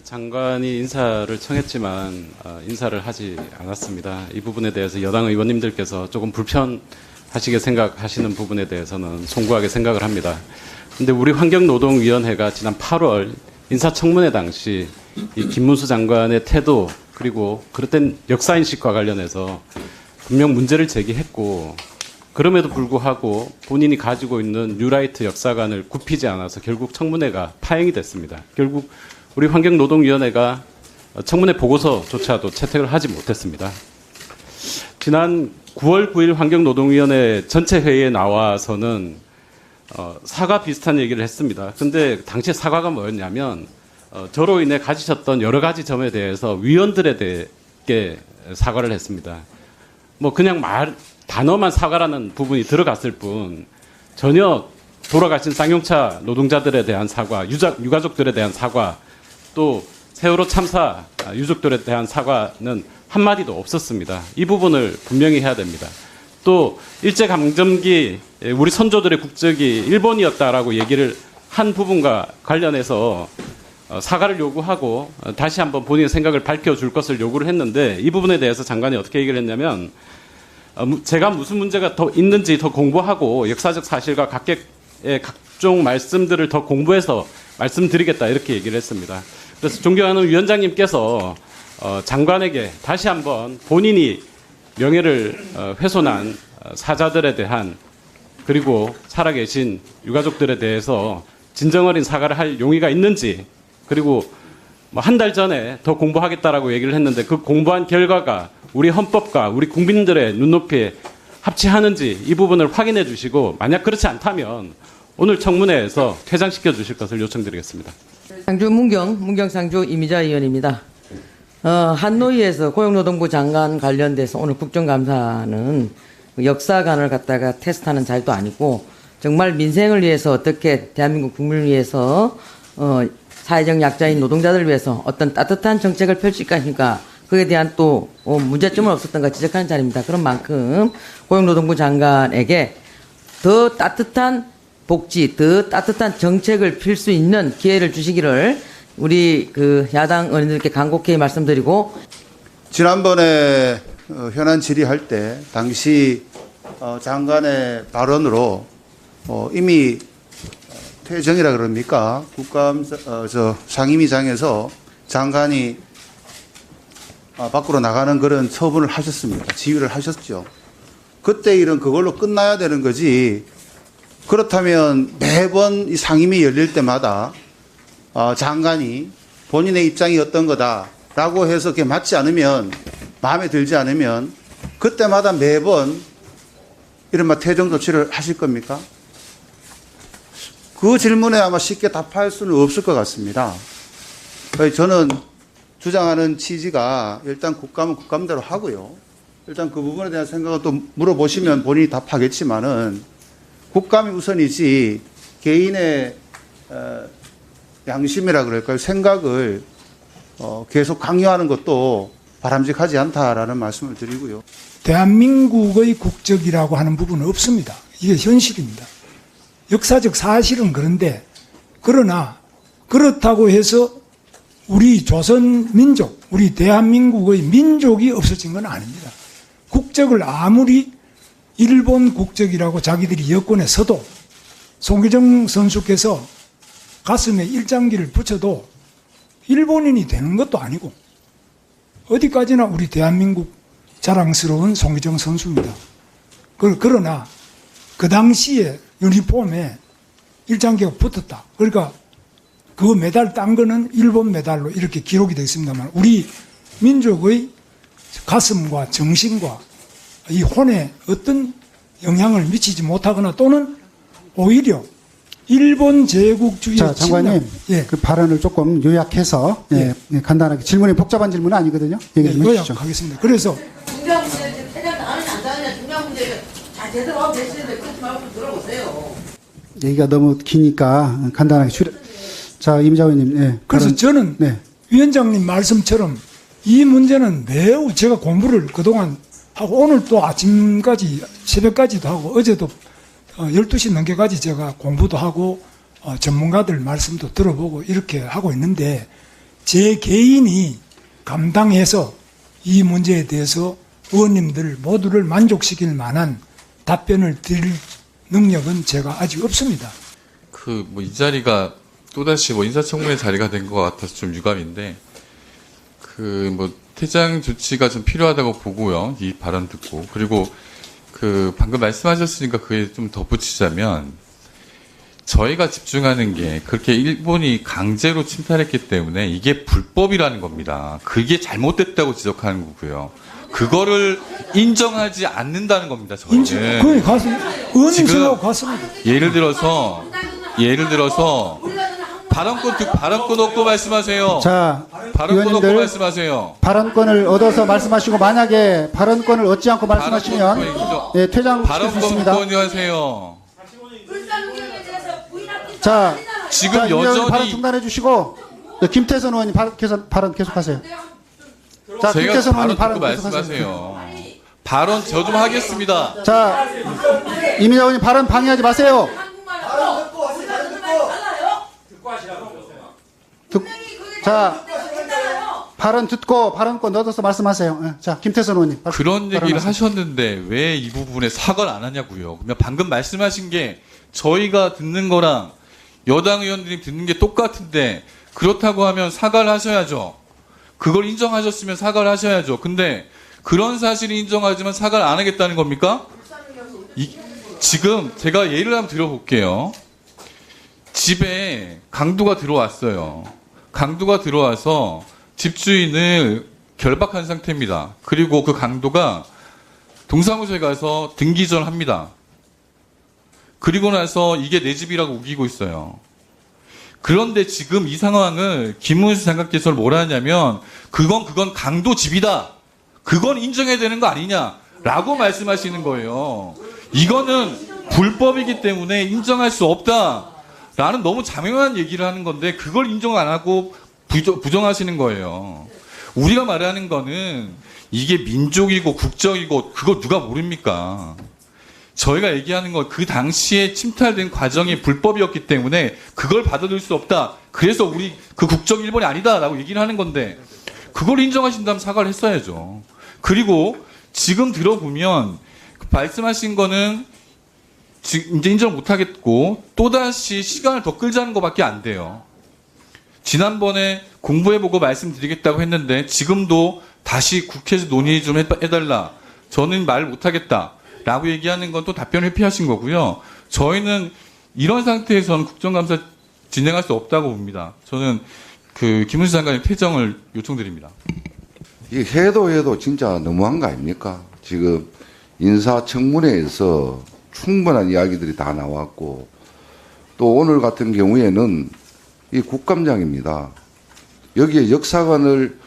장관이 인사를 청했지만 인사를 하지 않았습니다. 이 부분에 대해서 여당 의원님들께서 조금 불편하시게 생각하시는 부분에 대해서는 송구하게 생각을 합니다. 그런데 우리 환경노동위원회가 지난 8월 인사청문회 당시 이 김문수 장관의 태도 그리고 그릇된 역사인식과 관련해서 분명 문제를 제기했고, 그럼에도 불구하고 본인이 가지고 있는 뉴라이트 역사관을 굽히지 않아서 결국 청문회가 파행이 됐습니다. 결국 우리 환경노동위원회가 청문회 보고서조차도 채택을 하지 못했습니다. 지난 9월 9일 환경노동위원회 전체 회의에 나와서는 사과 비슷한 얘기를 했습니다. 근데 당시에 사과가 뭐였냐면 저로 인해 가지셨던 여러 가지 점에 대해서 위원들에게 사과를 했습니다. 뭐 그냥 단어만 사과라는 부분이 들어갔을 뿐 전혀 돌아가신 쌍용차 노동자들에 대한 사과, 유가족들에 대한 사과, 또 세월호 참사 유족들에 대한 사과는 한마디도 없었습니다. 이 부분을 분명히 해야 됩니다. 또 일제강점기 우리 선조들의 국적이 일본이었다라고 얘기를 한 부분과 관련해서 사과를 요구하고 다시 한번 본인의 생각을 밝혀줄 것을 요구를 했는데, 이 부분에 대해서 장관이 어떻게 얘기를 했냐면 제가 무슨 문제가 더 있는지 더 공부하고 역사적 사실과 각객의 각종 말씀들을 더 공부해서 말씀드리겠다, 이렇게 얘기를 했습니다. 그래서 존경하는 위원장님께서 장관에게 다시 한번 본인이 명예를 훼손한 사자들에 대한, 그리고 살아계신 유가족들에 대해서 진정어린 사과를 할 용의가 있는지, 그리고 한 달 전에 더 공부하겠다라고 얘기를 했는데 그 공부한 결과가 우리 헌법과 우리 국민들의 눈높이에 합치하는지 이 부분을 확인해 주시고, 만약 그렇지 않다면 오늘 청문회에서 퇴장시켜 주실 것을 요청드리겠습니다. 상주 문경 상주 이미자 의원입니다. 한노위에서 고용노동부 장관 관련돼서 오늘 국정감사는 역사관을 갖다가 테스트하는 자리도 아니고, 정말 민생을 위해서 어떻게 대한민국 국민을 위해서 사회적 약자인 노동자들을 위해서 어떤 따뜻한 정책을 펼칠 것인가, 그에 대한 또 문제점은 없었던가 지적하는 자리입니다. 그런 만큼 고용노동부 장관에게 더 따뜻한 복지, 더 따뜻한 정책을 펼 수 있는 기회를 주시기를 우리 야당 의원님들께 간곡히 말씀드리고, 지난번에 현안 질의할 때 당시 장관의 발언으로 이미 퇴정이라 그럽니까? 상임위장에서 장관이 밖으로 나가는 그런 처분을 하셨습니다. 지휘를 하셨죠. 그때 일은 그걸로 끝나야 되는 거지. 그렇다면 매번 이 상임위 열릴 때마다 장관이 본인의 입장이 어떤 거다라고 해서 그게 맞지 않으면, 마음에 들지 않으면 그때마다 매번 이른바 퇴정 조치를 하실 겁니까? 그 질문에 아마 쉽게 답할 수는 없을 것 같습니다. 저는 주장하는 취지가 일단 국감은 국감대로 하고요. 일단 그 부분에 대한 생각은 또 물어보시면 본인이 답하겠지만은 국감이 우선이지 개인의 양심이라 그럴까요? 생각을 계속 강요하는 것도 바람직하지 않다라는 말씀을 드리고요. 대한민국의 국적이라고 하는 부분은 없습니다. 이게 현실입니다. 역사적 사실은 그런데, 그러나 그렇다고 해서 우리 조선 민족, 우리 대한민국의 민족이 없어진 건 아닙니다. 국적을 아무리 일본 국적이라고 자기들이 여권에 서도 송기정 선수께서 가슴에 일장기를 붙여도 일본인이 되는 것도 아니고, 어디까지나 우리 대한민국 자랑스러운 송기정 선수입니다. 그러나 그 당시에 유니폼에 일장기가 붙었다. 그러니까 그 메달 딴 거는 일본 메달로 이렇게 기록이 되어 있습니다만, 우리 민족의 가슴과 정신과 이 혼에 어떤 영향을 미치지 못하거나 또는 오히려 일본 제국주의. 자, 장관님, 예. 그 발언을 조금 요약해서 간단하게, 질문이 복잡한 질문은 아니거든요. 얘기 좀 해주시죠. 요약하겠습니다. 그래서 중요한 문제는 퇴장 나가느냐 안 나가느냐 중요한 문제를 잘 제대로 하고 계시는데 그렇지 말고 들어보세요. 얘기가 너무 기니까 간단하게 자, 이미자 의원님. 그래서 저는 위원장님 말씀처럼 이 문제는 매우 제가 공부를 그동안 하고, 오늘 또 아침까지 새벽까지도 하고 어제도 12시 넘게까지 제가 공부도 하고 전문가들 말씀도 들어보고 이렇게 하고 있는데, 제 개인이 감당해서 이 문제에 대해서 의원님들 모두를 만족시킬 만한 답변을 드릴 능력은 제가 아직 없습니다. 이 자리가 또다시 인사청문회 자리가 된 것 같아서 좀 유감인데, 퇴장 조치가 좀 필요하다고 보고요. 이 발언 듣고. 그리고 방금 말씀하셨으니까 그에 좀 덧붙이자면, 저희가 집중하는 게 그렇게 일본이 강제로 침탈했기 때문에 이게 불법이라는 겁니다. 그게 잘못됐다고 지적하는 거고요. 그거를 인정하지 않는다는 겁니다. 저희는. 거기 가서 의원님 지금 생각하고 갔습니다. 예를 들어서 발언권 얻고 말씀하세요. 자, 발언권 얻고 의원님들 말씀하세요. 발언권을 얻어서 말씀하시고 만약에 발언권을 얻지 않고 말씀하시면 예, 퇴장시킬 수 있습니다. 발언권 하세요. 자, 지금 자, 임 의원님 여전히 발언 중단해 주시고 김태선 의원님 발언 계속하세요. 자, 제가 김태선 발언 의원님 발언 듣고 계속하세요. 말씀하세요. 발언 저 좀 하겠습니다. 자, 이민자 의원님 발언 방해하지 마세요. 자, 발언 듣고 발언권 얻어서 말씀하세요. 예, 자, 김태선 의원님. 그런 얘기를 발언하세요. 하셨는데 왜 이 부분에 사과를 안 하냐고요. 그러면 방금 말씀하신 게 저희가 듣는 거랑 여당 의원들이 듣는 게 똑같은데 그렇다고 하면 사과를 하셔야죠. 그걸 인정하셨으면 사과를 하셔야죠. 근데 그런 사실을 인정하지만 사과를 안 하겠다는 겁니까? 지금 제가 예를 한번 들어볼게요. 집에 강도가 들어왔어요. 강도가 들어와서 집주인을 결박한 상태입니다. 그리고 그 강도가 동사무소에 가서 등기전을 합니다. 그리고 나서 이게 내 집이라고 우기고 있어요. 그런데 지금 이 상황을 김문수 장관께서는 뭐라 하냐면 그건 강도 집이다. 그건 인정해야 되는 거 아니냐라고 말씀하시는 거예요. 이거는 불법이기 때문에 인정할 수 없다라는 너무 자명한 얘기를 하는 건데 그걸 인정 안 하고 부정하시는 거예요. 우리가 말하는 거는 이게 민족이고 국적이고 그거 누가 모릅니까? 저희가 얘기하는 건 그 당시에 침탈된 과정이 불법이었기 때문에 그걸 받아들일 수 없다. 그래서 우리 그 국적 일본이 아니다라고 얘기를 하는 건데 그걸 인정하신다면 사과를 했어야죠. 그리고 지금 들어보면 말씀하신 거는 이제 인정 못하겠고 또다시 시간을 더 끌자는 것밖에 안 돼요. 지난번에 공부해보고 말씀드리겠다고 했는데 지금도 다시 국회에서 논의 좀 해달라. 저는 말 못하겠다. 라고 얘기하는 건 또 답변 회피하신 거고요. 저희는 이런 상태에서는 국정감사 진행할 수 없다고 봅니다. 저는 김문수 장관의 퇴정을 요청드립니다. 이게 해도 진짜 너무한 거 아닙니까? 지금 인사청문회에서 충분한 이야기들이 다 나왔고 또 오늘 같은 경우에는 이 국감장입니다. 여기에 역사관을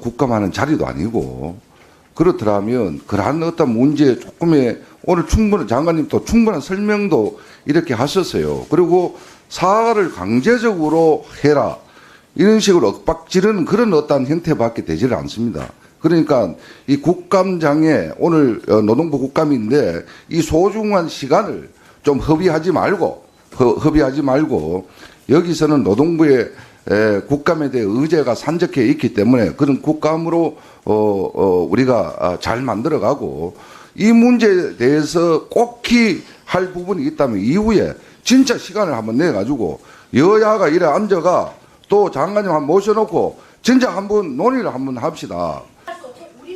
국감하는 자리도 아니고 그렇더라면 그러한 어떤 문제에 조금의 오늘 장관님도 충분한 설명도 이렇게 하셨어요. 그리고 사과를 강제적으로 해라. 이런 식으로 엇박지르는 그런 어떤 형태밖에 되지를 않습니다. 그러니까 이 국감장에 오늘 노동부 국감인데 이 소중한 시간을 좀 허비하지 말고 여기서는 노동부의 국감에 대해 의제가 산적해 있기 때문에 그런 국감으로 우리가 잘 만들어가고 이 문제에 대해서 꼭히 할 부분이 있다면 이후에 진짜 시간을 한번 내가지고 여야가 이래 앉아가 또 장관님 한번 모셔놓고 진짜 한번 논의를 한번 합시다.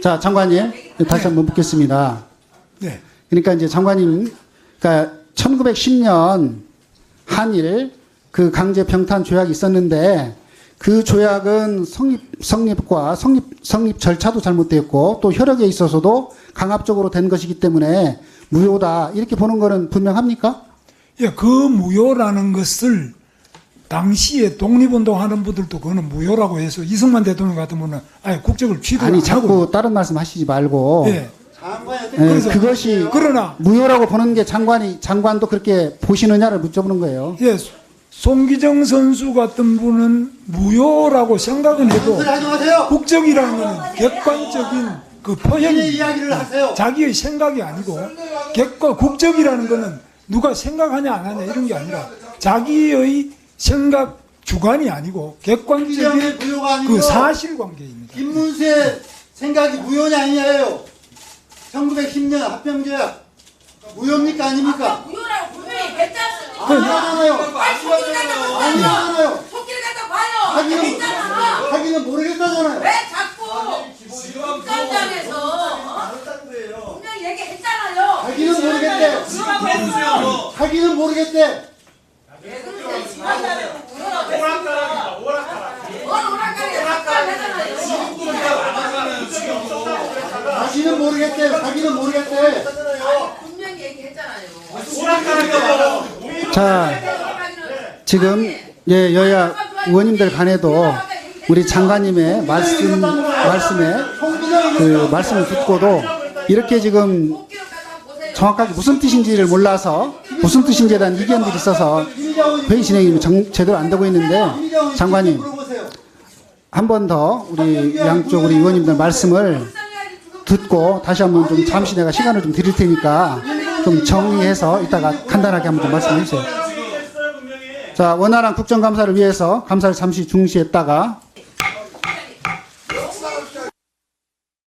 자, 장관님 다시 한번 묻겠습니다. 네. 그러니까 이제 장관님, 그러니까 1910년 한일 그 강제 병탄 조약이 있었는데 그 조약은 성립 절차도 잘못됐고 또 효력에 있어서도 강압적으로 된 것이기 때문에 무효다 이렇게 보는 거는 분명합니까? 예, 그 무효라는 것을 당시에 독립운동하는 분들도 그거는 무효라고 해서 이승만 대통령 같은 분은 아예 국적을 취득 안 아니 하고 자꾸 다른 말씀 하시지 말고 예. 예, 그것이 그러나 무효라고 보는 게 장관도 그렇게 보시느냐를 묻어보는 거예요. 예, 송기정 선수 같은 분은 무효라고 생각은 해도 국적이라는 것은 객관적인 그 표현이 자기의 생각이 아니고 국적이라는 것은 누가 생각하냐 안 하냐 이런 게 아니라 자기의 생각 주관이 아니고 객관적인 무효가 아니고 그 사실관계입니다. 김문수의 생각이 무효냐 아니냐예요. 1910년 합병조약 무효입니까 아닙니까? 무효라고 분명히 했잖아요. 아니잖아요. 아니잖아요. 토끼를 갖다 봐요. 했잖아. 하기는 모르겠다잖아요. 왜 자꾸 국감장에서 분명히 얘기했잖아요. 하기는 모르겠대. 하기는 모르겠대. 왜 그러세요? 지난달에 오락가락이야. 하기는 모르겠대. 하기는 모르겠대. 분명히 얘기했잖아요. 자, 지금 예, 여야 의원님들 간에도 우리 장관님의 말씀에 그 말씀을 듣고도 이렇게 지금 정확하게 무슨 뜻인지를 몰라서 무슨 뜻인지에 대한 이견들이 있어서 회의 진행이 제대로 안 되고 있는데 장관님 한 번 더 우리 양쪽 우리 의원님들 말씀을 듣고 다시 한번 좀 잠시 내가 시간을 좀 드릴 테니까 좀 정리해서 이따가 간단하게 한번 좀 말씀해 주세요. 자, 원활한 국정감사를 위해서 감사를 잠시 중시했다가